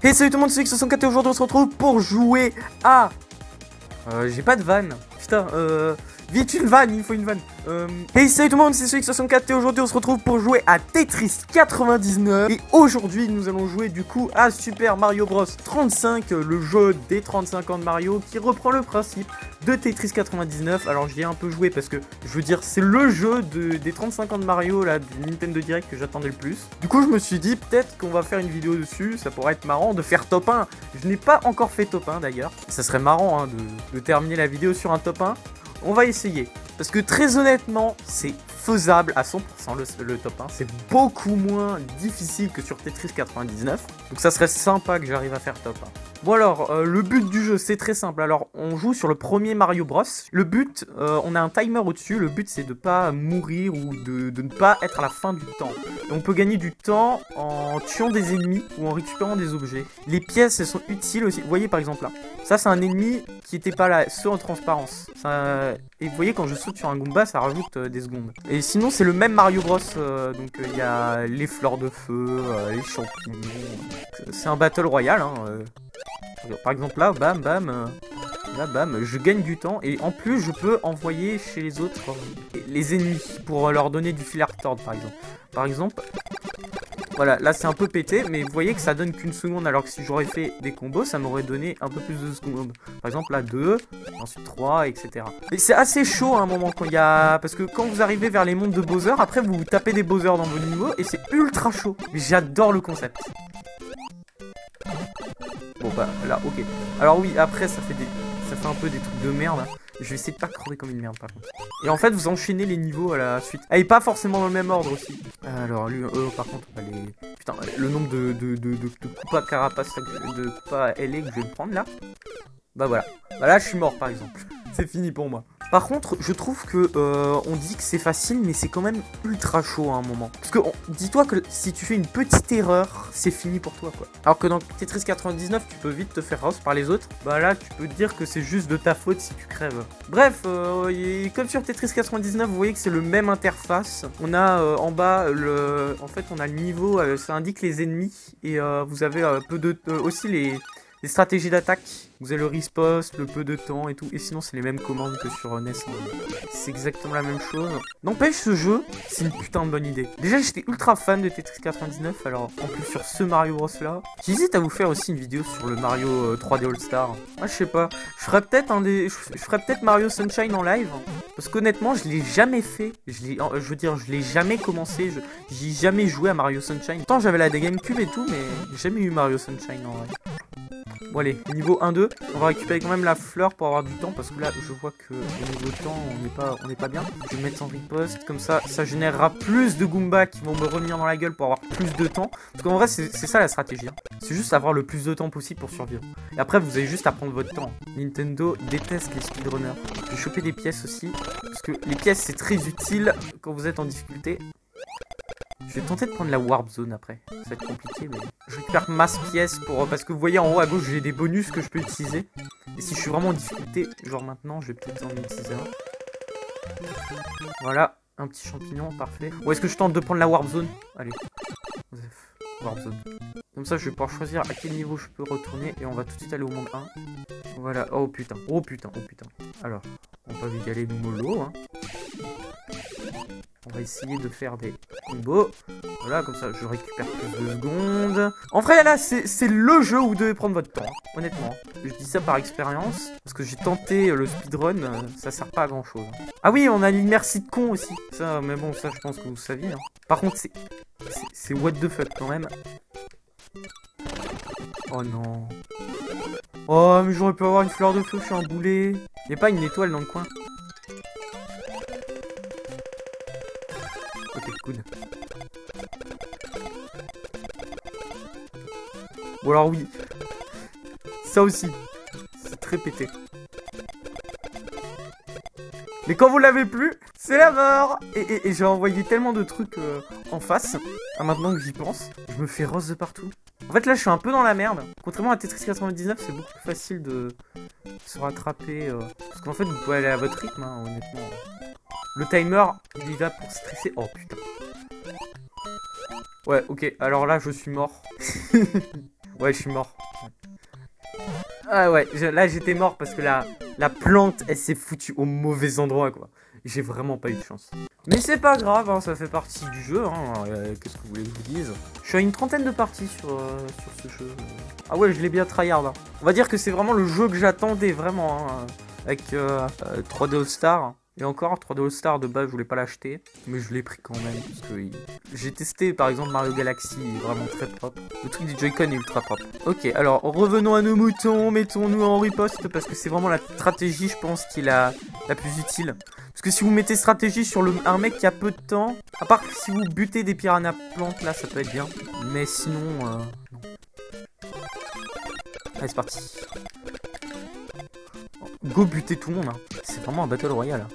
Hey salut tout le monde, c'est X64 et aujourd'hui on se retrouve pour jouer à... j'ai pas de vanne. Putain, vite une vanne, il faut une vanne. Hey salut tout le monde, c'est X64 et aujourd'hui on se retrouve pour jouer à Tetris 99. Et aujourd'hui nous allons jouer du coup à Super Mario Bros 35, le jeu des 35 ans de Mario qui reprend le principe de Tetris 99. Alors j'y ai un peu joué parce que, je veux dire, c'est le jeu des 35 ans de Mario là, du Nintendo Direct que j'attendais le plus. Du coup je me suis dit peut-être qu'on va faire une vidéo dessus, ça pourrait être marrant de faire top 1. Je n'ai pas encore fait top 1 d'ailleurs. Ça serait marrant hein, de terminer la vidéo sur un top 1. On va essayer. Parce que très honnêtement, c'est faisable à 100% le top 1. C'est beaucoup moins difficile que sur Tetris 99. Donc ça serait sympa que j'arrive à faire top 1. Bon alors, le but du jeu, c'est très simple. Alors, on joue sur le premier Mario Bros. Le but, on a un timer au-dessus. Le but, c'est de pas mourir ou de ne pas être à la fin du temps. Et on peut gagner du temps en tuant des ennemis ou en récupérant des objets. Les pièces, elles sont utiles aussi. Vous voyez par exemple là. Ça, c'est un ennemi qui était pas là, ceux en transparence. Ça... Et vous voyez, quand je saute sur un Goomba, ça rajoute des secondes. Et sinon, c'est le même Mario Bros. Donc, il y a les fleurs de feu, les champignons. C'est un Battle Royale, hein. Par exemple là, bam bam, là bam, je gagne du temps et en plus je peux envoyer chez les autres les ennemis pour leur donner du fil à retordre par exemple. Voilà, là c'est un peu pété, mais vous voyez que ça donne qu'une seconde alors que si j'aurais fait des combos, ça m'aurait donné un peu plus de secondes. Par exemple là 2, ensuite 3, etc. Mais c'est assez chaud à un moment quand il y a... Parce que quand vous arrivez vers les mondes de Bowser, après vous tapez des Bowser dans vos niveaux et c'est ultra chaud. Mais j'adore le concept. Bon bah là ok. Alors oui après ça fait un peu des trucs de merde. Je vais essayer de pas crever comme une merde par contre. Et en fait vous enchaînez les niveaux à la suite. Ah et pas forcément dans le même ordre aussi. Alors lui par contre on va les... Putain le nombre de Koopa Carapace, de Koopa LA que je vais me prendre là. Bah voilà. Bah là je suis mort par exemple. C'est fini pour moi. Par contre, je trouve que on dit que c'est facile, mais c'est quand même ultra chaud à un moment. Parce que dis-toi que si tu fais une petite erreur, c'est fini pour toi, quoi. Alors que dans Tetris 99, tu peux vite te faire roast par les autres. Bah là, tu peux te dire que c'est juste de ta faute si tu crèves. Bref, comme sur Tetris 99, vous voyez que c'est le même interface. On a en bas en fait, on a le niveau, ça indique les ennemis et vous avez aussi les stratégies d'attaque. Vous avez le riposte, le peu de temps et tout. Et sinon, c'est les mêmes commandes que sur NES. C'est exactement la même chose. N'empêche, ce jeu, c'est une putain de bonne idée. Déjà, j'étais ultra fan de Tetris 99. Alors, en plus, sur ce Mario Bros là. J'hésite à vous faire aussi une vidéo sur le Mario 3D All-Star. Moi, je sais pas. Je ferais peut-être Mario Sunshine en live. Parce qu'honnêtement, je l'ai jamais fait. Je veux dire, je l'ai jamais commencé. J'ai jamais joué à Mario Sunshine. Pourtant, j'avais la GameCube et tout, mais j'ai jamais eu Mario Sunshine en vrai. Bon allez, niveau 1-2, on va récupérer quand même la fleur pour avoir du temps parce que là je vois que au niveau temps on n'est pas bien. Je vais mettre en riposte, comme ça générera plus de Goombas qui vont me revenir dans la gueule pour avoir plus de temps. Parce qu'en vrai c'est ça la stratégie, hein. C'est juste avoir le plus de temps possible pour survivre. Et après vous avez juste à prendre votre temps. Nintendo déteste les speedrunners. Je vais choper des pièces aussi, parce que les pièces c'est très utile quand vous êtes en difficulté. Je vais tenter de prendre la Warp Zone après. Ça va être compliqué, mais je récupère masse pièces parce que vous voyez en haut à gauche, j'ai des bonus que je peux utiliser. Et si je suis vraiment en difficulté, genre maintenant, je vais peut-être en utiliser un. Voilà, un petit champignon, parfait. Ou est-ce que je tente de prendre la Warp Zone? Allez, Warp Zone. Comme ça, je vais pouvoir choisir à quel niveau je peux retourner. Et on va tout de suite aller au monde 1. Voilà, oh putain, oh putain, oh putain. Alors, on va y aller mollo, hein. On va essayer de faire des combos. Voilà, comme ça, je récupère plus de secondes. En vrai, là, c'est le jeu où vous devez prendre votre temps, hein, honnêtement. Je dis ça par expérience, parce que j'ai tenté le speedrun, ça sert pas à grand-chose. Ah oui, on a l'immersie de con aussi. Ça, mais bon, ça, je pense que vous saviez. Hein. Par contre, c'est what the fuck, quand même. Oh non. Oh, mais j'aurais pu avoir une fleur de feu, je suis un boulet. Y'a pas une étoile dans le coin? Ok, good. Bon alors oui. Ça aussi. C'est très pété. Mais quand vous l'avez plus, c'est la mort. Et j'ai envoyé tellement de trucs en face. Ah, maintenant que j'y pense, je me fais rose de partout. En fait là je suis un peu dans la merde. Contrairement à Tetris 99, c'est beaucoup plus facile de se rattraper. Parce qu'en fait vous pouvez aller à votre rythme, hein, honnêtement. Le timer, il est là pour stresser. Oh putain. Ouais, ok, alors là je suis mort. Ouais, je suis mort. Ah ouais, là j'étais mort parce que la plante, elle s'est foutue au mauvais endroit, quoi. J'ai vraiment pas eu de chance. Mais c'est pas grave, hein, ça fait partie du jeu, hein. Qu'est-ce que vous voulez que je vous dise? Je suis à une trentaine de parties sur ce jeu. Ah ouais, je l'ai bien tryhard, hein. On va dire que c'est vraiment le jeu que j'attendais, vraiment, hein, avec 3D All Star. Et encore, 3D All Star de base, je voulais pas l'acheter, mais je l'ai pris quand même, parce que j'ai testé par exemple Mario Galaxy, il est vraiment très propre. Le truc du Joy-Con est ultra propre. Ok, alors revenons à nos moutons, mettons-nous en riposte, parce que c'est vraiment la stratégie, je pense, qui est la plus utile. Parce que si vous mettez stratégie sur un mec qui a peu de temps, à part que si vous butez des piranhas plantes, là, ça peut être bien. Mais sinon, non. Allez, c'est parti. Go buter tout le monde, hein. C'est vraiment un battle royale.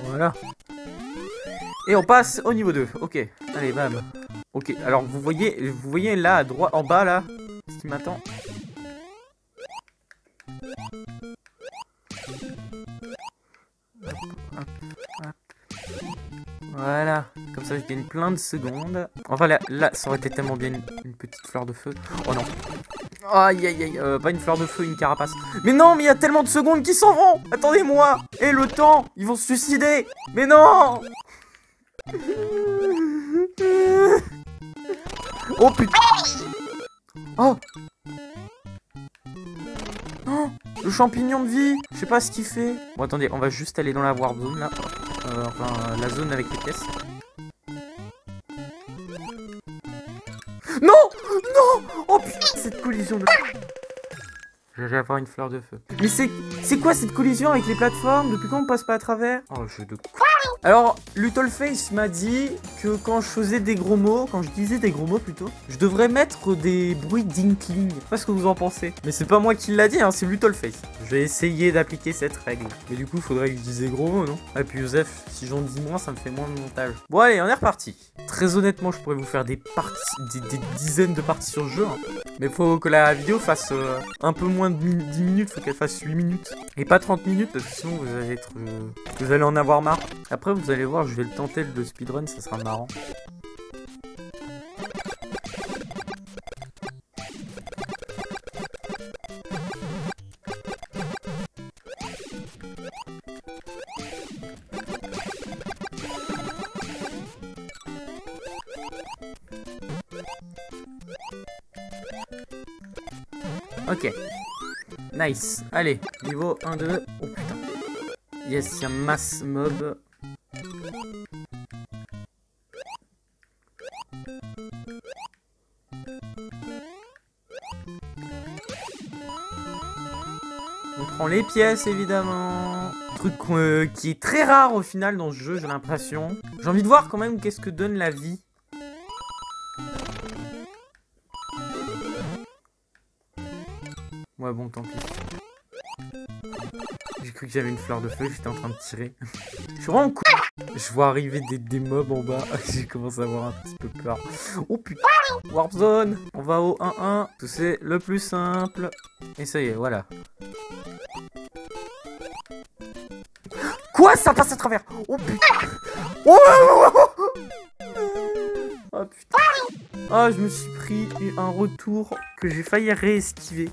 Voilà. Et on passe au niveau 2. Ok. Allez, bam. Ok. Alors, vous voyez là, à droite, en bas, là, ce qui m'attend. Voilà. Comme ça, je gagne plein de secondes. Enfin, là, ça aurait été tellement bien une petite fleur de feu. Oh non. Aïe aïe aïe, pas une fleur de feu, une carapace. Mais non, mais il y a tellement de secondes qui s'en vont. Attendez-moi. Et le temps, ils vont se suicider. Mais non. Oh putain. Oh. Oh, le champignon de vie. Je sais pas ce qu'il fait. Bon, attendez, on va juste aller dans la warp zone, là. Enfin, la zone avec les pièces. Non. Non. Oh putain, cette collision de... J'allais avoir une fleur de feu. Mais c'est quoi cette collision avec les plateformes? Depuis quand on passe pas à travers? Oh, jeu de... Alors, Luttleface m'a dit que quand je faisais des gros mots, quand je disais des gros mots plutôt, je devrais mettre des bruits d'inkling. Je sais pas ce que vous en pensez. Mais c'est pas moi qui l'a dit, hein, c'est Luttleface. Je vais essayer d'appliquer cette règle. Mais du coup, il faudrait que je dise des gros mots, non? Et puis Joseph, si j'en dis moins, ça me fait moins de montage. Bon allez, on est reparti. Très honnêtement, je pourrais vous faire des parties, des dizaines de parties sur le jeu. Hein. Mais faut que la vidéo fasse un peu moins de 10 minutes, faut qu'elle fasse 8 minutes. Et pas 30 minutes, parce que sinon vous allez être... vous allez en avoir marre. Après, vous allez voir, je vais le tenter le speedrun, ça sera marrant. Ok. Nice. Allez, niveau 1, 2. Oh putain. Yes, il y a masse mob. On prend les pièces, évidemment. Truc qui est très rare au final dans ce jeu, j'ai l'impression. J'ai envie de voir quand même qu'est-ce que donne la vie. Ouais, bon, tant pis. J'ai cru que j'avais une fleur de feu, j'étais en train de tirer. Je suis vraiment cool. Je vois arriver des mobs en bas. J'ai commencé à avoir un petit peu peur. Oh putain. Warp zone. On va au 1-1. C'est le plus simple. Et ça y est, voilà. Quoi? Ça passe à travers. Oh putain. Oh, oh putain. Ah, je me suis pris un retour que j'ai failli réesquiver.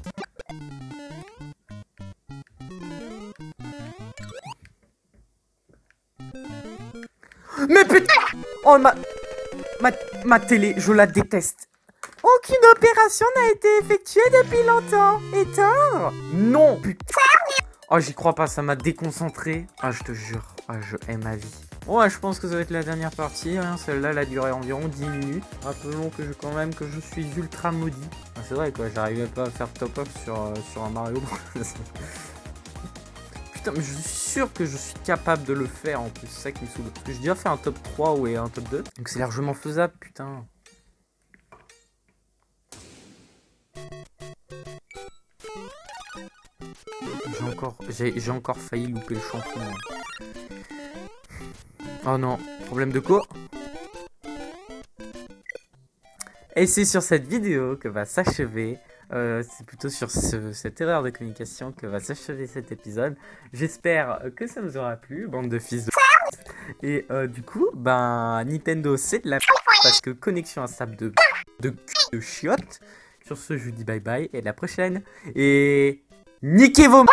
Mais putain! Oh, ma télé, je la déteste. Aucune opération n'a été effectuée depuis longtemps. Éteindre? Non, putain. Oh, j'y crois pas, ça m'a déconcentré. Ah, je te jure. Ah, je hais ma vie. Ouais, je pense que ça va être la dernière partie. Hein. Celle-là, elle a duré environ 10 minutes. Rappelons que quand même que je suis ultra maudit. Ah, c'est vrai, quoi. J'arrivais pas à faire top-up sur un Mario Bros. Putain, mais je suis sûr que je suis capable de le faire en plus, c'est ça qui me saoule. Parce que j'ai déjà fait un top 3 ou un top 2. Donc c'est largement faisable, putain. J'ai encore failli louper le champion. Oh non, problème de co. Et c'est sur cette vidéo que va s'achever... c'est plutôt sur cette erreur de communication que va s'achever cet épisode. J'espère que ça vous aura plu, bande de fils de... Et du coup, ben, Nintendo, c'est de la... parce que connexion instable de chiottes. Sur ce, je vous dis bye bye et à la prochaine. Et niquez vos...